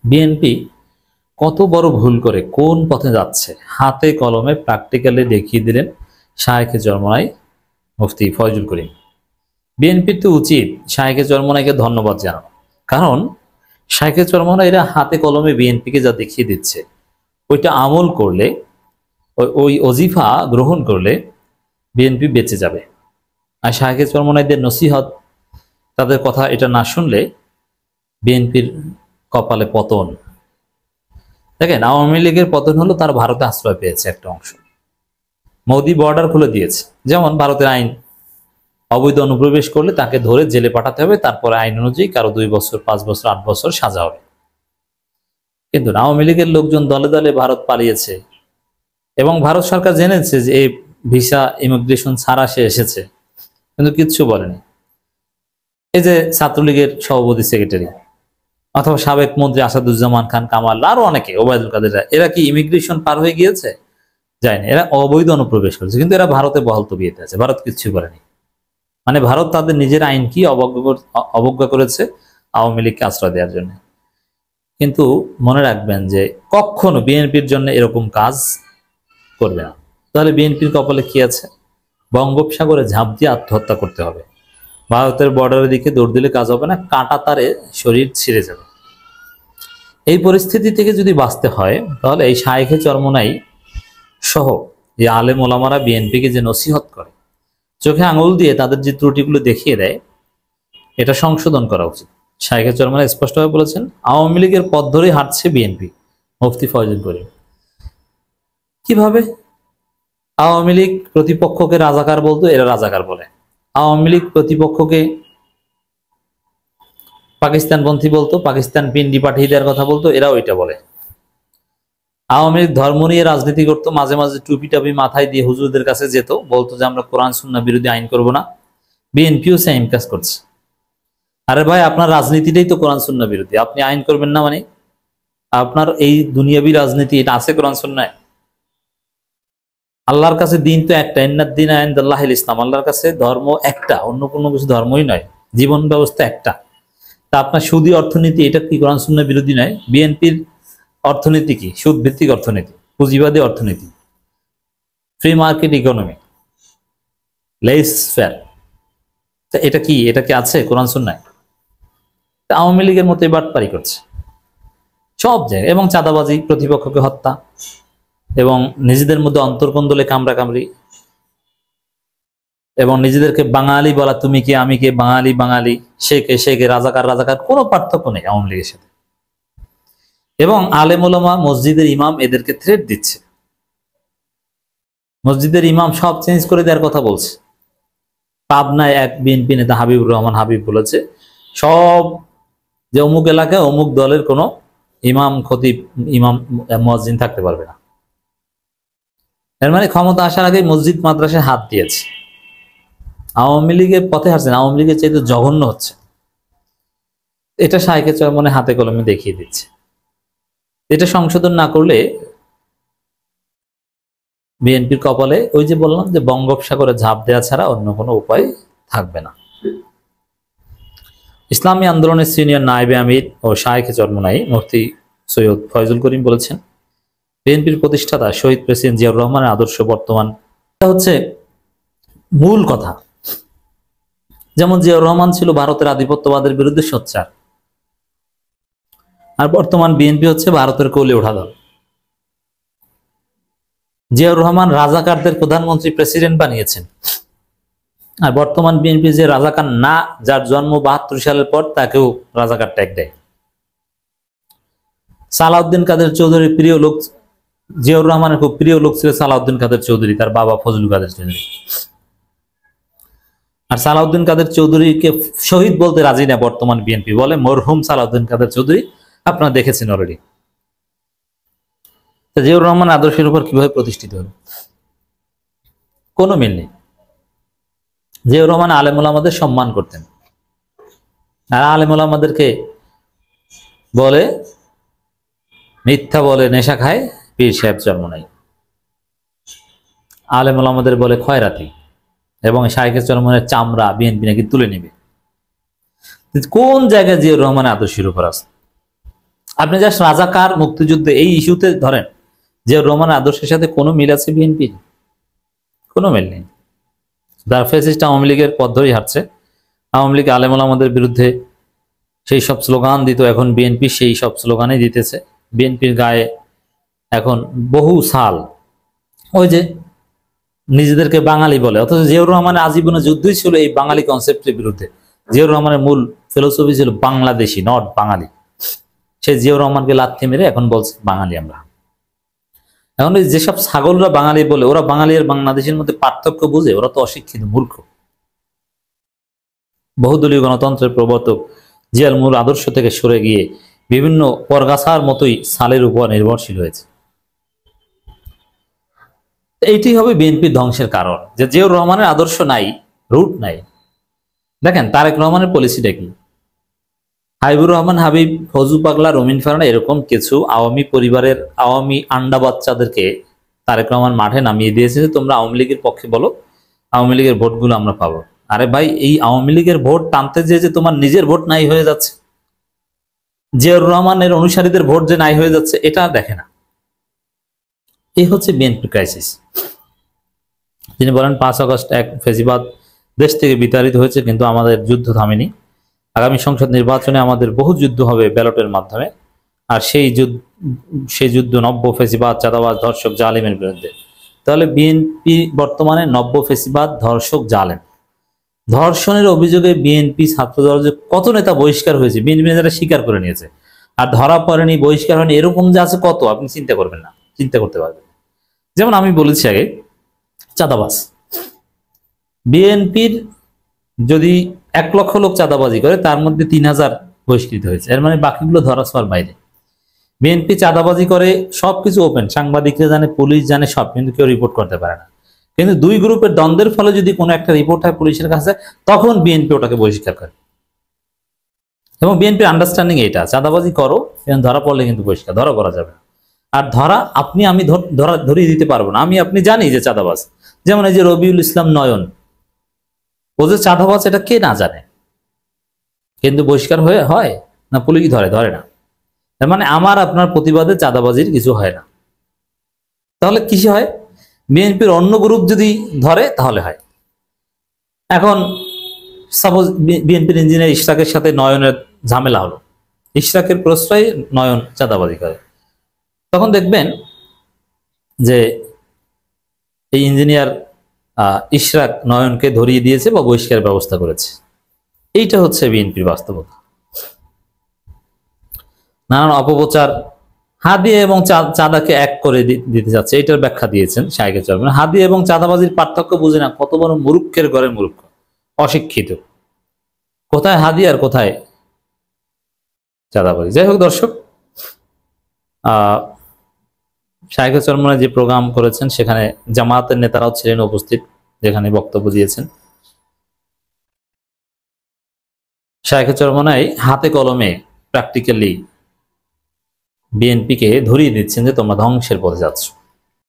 BNP কত বড় ভুল করে কোন পথে যাচ্ছে হাতে কলমে প্র্যাকটিক্যালি দেখিয়ে দিলেন শায়েখে চরমনাই মুফতি ফয়জুল করিম। বিএনপির তো উচিত শায়েখে চরমনাইকে ধন্যবাদ জানানো, কারণ শায়েখে চরমনাইরা হাতে কলমে বিএনপিকে যা দেখিয়ে দিচ্ছে ওইটা আমল করলে, ওই অজিফা গ্রহণ করলে বিএনপি বেঁচে যাবে। আর শায়েখে চরমনাইদের নসিহত, তাদের কথা এটা না শুনলে বিএনপির কপালে পতন। দেখেন, আওয়ামী লীগের পতন হলো তার ভারতে আশ্রয় পেয়েছে একটা অংশ। মোদি বর্ডার খুলে দিয়েছে, যেমন ভারতের আইন অবৈধ অনুপ্রবেশ করলে তাকে ধরে জেলে পাঠাতে হবে, তারপরে আইন অনুযায়ী কারো 2 বছর 5 বছর 8 বছর সাজা হবে। কিন্তু আওয়ামী লীগের লোকজন দলে দলে ভারত পালিয়েছে এবং ভারত সরকার জেনেছে যে এই ভিসা ইমিগ্রেশন ছাড়া সে এসেছে, কিন্তু কিচ্ছু বলেনি। এই যে ছাত্রলীগের সভাপতি সেক্রেটারি অথবা সাবেক মন্ত্রী আসাদুজ্জামান খান কামাল, আরো অনেকে, ওবায়দুল কাদের, এরা কি ইমিগ্রেশন পার হয়ে গিয়েছে? যায়নি, এরা অবৈধ অনুপ্রবেশ করেছে, কিন্তু এরা ভারতে বহাল তবিয়তে আছে, ভারত কিচ্ছু করেনি। মানে ভারত তাদের নিজের আইন কি অবজ্ঞা করেছে আওয়ামী লীগকে আশ্রয় দেওয়ার জন্য। কিন্তু মনে রাখবেন যে কখনো বিএনপির জন্য এরকম কাজ করবে না। তাহলে বিএনপির কপালে কি আছে? বঙ্গোপসাগরে ঝাঁপ দিয়ে আত্মহত্যা করতে হবে। ভারতের বর্ডারের দিকে দৌড় দিলে কাজ হবে না, কাঁটা তারে শরীর ছিঁড়ে যাবে। এই পরিস্থিতি থেকে যদি বাঁচতে হয়, তাহলে এই শায়েখে চরমনাই সহ যে আলেম ওলামারা বিএনপিকে যে নসিহত করে, চোখে আঙুল দিয়ে তাদের যে ত্রুটিগুলো দেখিয়ে দেয়, এটা সংশোধন করা উচিত। শায়েখে চরমনাই স্পষ্টভাবে বলেছেন, আওয়ামী লীগের পথ ধরেই হাঁটছে বিএনপি, মুফতি ফয়জুল করিম। কিভাবে? আওয়ামী লীগ প্রতিপক্ষকে রাজাকার বলতো, এরা রাজাকার বলে। আওয়ামী লীগ প্রতিপক্ষকে পাকিস্তানপন্থী বলতো, পাকিস্তান পিন্ডি পাঠিয়ে দেওয়ার কথা বলতো, এরা ওইটা বলে। আওয়ামী লীগ ধর্ম নিয়ে রাজনীতি করতো, মাঝে মাঝে টুপি টাপি মাথায় দিয়ে হুজুরদের কাছে যেত, বলতো যে আমরা কোরআন সুন্নাহ বিরোধী আইন করব না। বিএনপিও সেম কাজ করছে। আরে ভাই, আপনার রাজনীতিটাই তো কোরআন সুন্নাহ বিরোধী, আপনি আইন করবেন না মানে? আপনার এই দুনিয়াবি রাজনীতি, এটা আছে কোরআন সুন্নাহয়? আল্লাহর কাছে দিন তো একটা, ইন্নাদ-দীন ইনদাল্লাহিল ইসলাম, আল্লাহর কাছে ধর্ম একটা, অন্য কোনো কিছু ধর্মই নয়, জীবন ব্যবস্থা একটা। তা আপনার সুদী অর্থনীতি, এটা কি কোরআন সুন্নাহ বিরোধী নয়? বিএনপির অর্থনীতি কি? সুদ ভিত্তিক অর্থনীতি, পুঁজিবাদী অর্থনীতি, free market economy, Lay's fair. এটা কি, এটা কি আছে কোরআন সুন্নাহয়? আওয়ামী লীগের মতো বাটপারি করছে সব জায়গায়, এবং চাঁদাবাজি, প্রতিপক্ষকে হত্যা, এবং নিজেদের মধ্যে অন্তর্কন্দলে কামড়া কামড়ি, এবং নিজেদেরকে বাঙালি বলা, তুমি কে আমি কে, বাঙালি বাঙালি, সে কে সে কে, রাজাকার রাজাকার, কোনো পার্থক্য নেই আওয়ামী লীগের সাথে। এবং আলেম ওলামা, মসজিদের ইমাম এদেরকে থ্রেট দিচ্ছে। মসজিদের ইমাম সব চেঞ্জ করে দেওয়ার কথা বলছে। পাবনায় এক বিএনপি নেতা হাবিবুর রহমান হাবিব বলেছে, সব যে অমুক এলাকায় অমুক দলের কোনো ইমাম, খতিব, ইমাম, মুয়াজ্জিন থাকতে পারবে না। এর মানে ক্ষমতা আসার আগে মসজিদ মাদ্রাসায় হাত দিয়েছে। আওয়ামী লীগের পথে হাঁটছেন, আওয়ামী লীগের চাইতে জঘন্য হচ্ছে। এটা শায়েখে চরমনাই হাতে কলমে দেখিয়ে দিচ্ছে। এটা সংশোধন না করলে বিএনপির কপালে, ওই যে বললাম যে বঙ্গোপসাগরে ঝাঁপ দেওয়া ছাড়া অন্য কোনো উপায় থাকবে না। ইসলামী আন্দোলনের সিনিয়র নায়েবে আমির ও শায়েখে চরমনাই মুফতি সৈয়দ ফয়জুল করিম বলেছেন, বিএনপির প্রতিষ্ঠাতা শহীদ প্রেসিডেন্ট জিয়াউর রহমানের আদর্শ বর্তমান হচ্ছে মূল কথা। যেমন জিয়াউর রহমান ছিল ভারতের আধিপত্যবাদের বিরুদ্ধে সোচ্চার, আর বর্তমান বিএনপি হচ্ছে ভারতের কোলে ওঠা দল। জিয়াউর রহমান রাজাকারদের প্রধানমন্ত্রী, প্রেসিডেন্ট বানিয়েছেন, আর বর্তমান বিএনপি যে রাজাকার না, যার জন্ম 72 সালের পর, তাকেও রাজাকার ট্যাগ দেয়। সালাউদ্দিন কাদের চৌধুরী প্রিয় লোক, জিয়াউর রহমানের খুব প্রিয় লোক ছিল সালাউদ্দিন কাদের চৌধুরী, তার বাবা ফজলুল কাদের চৌধুরী। আর সালাউদ্দিন কাদের চৌধুরীকে শহীদ বলতে রাজি না বর্তমান বিএনপি, বলে মরহুম সালাউদ্দিন কাদের চৌধুরী। আপনারা দেখেছেন অলরেডি। জিয়াউর রহমান আদর্শের উপর কিভাবে প্রতিষ্ঠিত হল? কোনো মিল নেই। জিয়াউর রহমান আলেম ওলামাদের সম্মান করতেন, আর আলেম ওলামাদেরকে বলে মিথ্যা বলে নেশা খায় পীর সাহেব চরমনাই, আলেম ওলামাদের বলে খয়রাতি, এবং শায়েখে চরমনাইয়ের চামড়া বিএনপি নাকি তুলে নেবে। কোন জায়গায় জিয়াউর রহমানের আদর্শের উপর আছে? আপনি জাস্ট রাজাকার মুক্তিযুদ্ধ এই ইস্যুতে ধরেন জিয়াউর রহমানের আদর্শের সাথে কোনো মিল আছে বিএনপির? কোনো মিল নেই। যারা ফ্যাসিস্ট আওয়ামী লীগের পথ ধরেই হাঁটছে, আওয়ামী লীগ আলেম ওলামাদের বিরুদ্ধে সেই সব স্লোগান দিত, এখন বিএনপি সেই সব স্লোগানই দিতেছে। বিএনপির গায়ে এখন বহু সাল, ওই যে নিজেদেরকে বাঙালি বলে, অথচ জিয়াউর রহমানের আজীবনে যুদ্ধই ছিল এই বাঙালি কনসেপ্টের বিরুদ্ধে। জিয়াউর রহমানের মূল ফিলোসফি ছিল বাংলাদেশি, নট বাঙালি। সে জিয়াউর রহমানকে লাথি মেরে এখন বলছে বাঙালি আমরা। এখন যেসব ছাগলরা বাঙালি বলে, ওরা বাঙালি আর বাংলাদেশের মধ্যে পার্থক্য বুঝে? ওরা তো অশিক্ষিত, মূর্খ। বহুদলীয় গণতন্ত্রের প্রবর্তক জিয়ার মূল আদর্শ থেকে সরে গিয়ে বিভিন্ন পরগাছার মতোই সালের উপর নির্ভরশীল হয়েছে। এইটি হবে বিএনপির ধ্বংসের কারণ, যে জিয়াউর রহমানের আদর্শ নাই, রুট নাই। দেখেন তারেক রহমানের পলিসিটা কি? হাবিবুর রহমান হাবিব, ফজু পাগলা, রমিন ফারহানা এরকম কিছু আওয়ামী পরিবারের আওয়ামী আন্ডা বাচ্চাদেরকে তারেক রহমান মাঠে নামিয়ে দিয়েছে যে তোমরা আওয়ামী লীগের পক্ষে বলো, আওয়ামী লীগের ভোটগুলো আমরা পাবো। আরে ভাই, এই আওয়ামী লীগের ভোট টানতে যে তোমার নিজের ভোট নাই হয়ে যাচ্ছে, জিয়াউর রহমানের অনুসারীদের ভোট যে নাই হয়ে যাচ্ছে, এটা দেখে না। এই হচ্ছে বিএনপি ক্রাইসিস। তিনি বলেন 5 আগস্ট এক ফেসিবাদ দেশ থেকে বিতাড়িত হয়েছে, কিন্তু আমাদের যুদ্ধ থামেনি। আগামী সংসদ নির্বাচনে আমাদের বহু যুদ্ধ হবে ব্যালটের মাধ্যমে, আর সেই যুদ্ধ নব্য ফেসিবাদ, চাঁদাবাজ, ধর্ষক, জালেমের বিরুদ্ধে। তাহলে বিএনপি বর্তমানে নব্য ফেসিবাদ, ধর্ষক, জালেম। ধর্ষণের অভিযোগে বিএনপি ছাত্রদল যে কত নেতা বহিষ্কার হয়েছে, বিএনপি নেতারা স্বীকার করে নিয়েছে, আর ধরা পড়েনি, বহিষ্কার হয়নি, এরকম যে আছে কত, আপনি চিন্তা করবেন না, চিন্তা করতে পারবেন। যেমন আমি বলেছি আগে, চাঁদাবাজ। বিএনপির যদি 1 লক্ষ লোক চাঁদাবাজি করে, তার মধ্যে 3000 বহিষ্কৃত হয়েছে, এর মানে বাকিগুলো ধরাছোঁয়ার বাইরে। বিএনপি চাঁদাবাজি করে, সবকিছু ওপেন, সাংবাদিকরা জানে, পুলিশ জানে, সব, কিন্তু কেউ রিপোর্ট করতে পারে না। কিন্তু 2 গ্রুপের দ্বন্দ্বের ফলে যদি কোনো একটা রিপোর্ট হয় পুলিশের কাছে, তখন বিএনপি ওটাকে বহিষ্কার করে। এবং বিএনপির আন্ডারস্ট্যান্ডিং এটা, চাঁদাবাজি করো, ধরা পড়লে কিন্তু বহিষ্কার, ধরা করা যাবে না। আর ধরা আপনি আমি ধরিয়ে দিতে পারবো না, আমি আপনি জানি যে চাঁদাবাজ। যেমন এই যে রবিউল ইসলাম নয়ন, ও যে চাঁদাবাজ এটা কে না জানে, কিন্তু বহিষ্কার হয় না, পুলিশ ধরে না। তার মানে আমার আপনার প্রতিবাদে চাঁদাবাজির কিছু হয় না। তাহলে কিসে হয়? বিএনপির অন্য গ্রুপ যদি ধরে তাহলে হয়। এখন সাপোজ বিএনপির ইঞ্জিনিয়ার ইশরাকের সাথে নয়নের ঝামেলা হলো, ইশরাকের প্রশ্রয়ে নয়ন চাঁদাবাজি করে, তখন দেখবেন যে এই ইঞ্জিনিয়ার ইশরাক নয়নকে ধরিয়ে দিয়েছে বা বহিষ্কারের ব্যবস্থা করেছে। এইটা হচ্ছে বিএনপির বাস্তবতা। নানান অপপ্রচার, হাদিয়া এবং চাঁদাকে এক করে দিতে যাচ্ছে, এটার ব্যাখ্যা দিয়েছেন শায়েখে চরমনাই। হাদিয়া এবং চাঁদাবাজির পার্থক্য বুঝে না, কত বড় মূর্খের ঘরে মূর্খ, অশিক্ষিত। কোথায় হাদিয়া আর কোথায় চাঁদাবাজি? যাই হোক দর্শক, শায়েখে চরমনাই যে প্রোগ্রাম করেছেন সেখানে জামায়াতের নেতারাও ছিলেন উপস্থিত, যেখানে বক্তব্য দিয়েছেন। শায়েখে চরমনাই হাতে কলমে প্র্যাকটিক্যালি বিএনপিকে ধরিয়ে দিচ্ছেন যে তোমরা ধ্বংসের পথে যাচ্ছ।